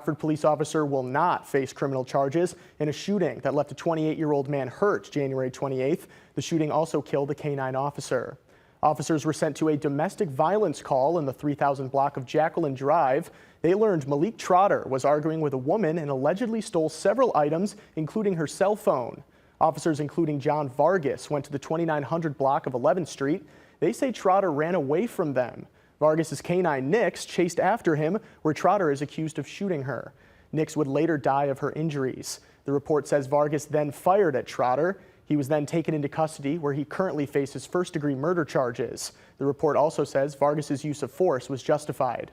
Rockford police officer will not face criminal charges in a shooting that left a 28-year-old man hurt January 28th. The shooting also killed a K-9 officer. Officers were sent to a domestic violence call in the 3000 block of Jacqueline Drive. They learned Malik Trotter was arguing with a woman and allegedly stole several items, including her cell phone. Officers, including John Vargas, went to the 2900 block of 11th Street. They say Trotter ran away from them. Vargas's K-9 Nix chased after him, where Trotter is accused of shooting her. Nix would later die of her injuries. The report says Vargas then fired at Trotter. He was then taken into custody, where he currently faces first-degree murder charges. The report also says Vargas's use of force was justified.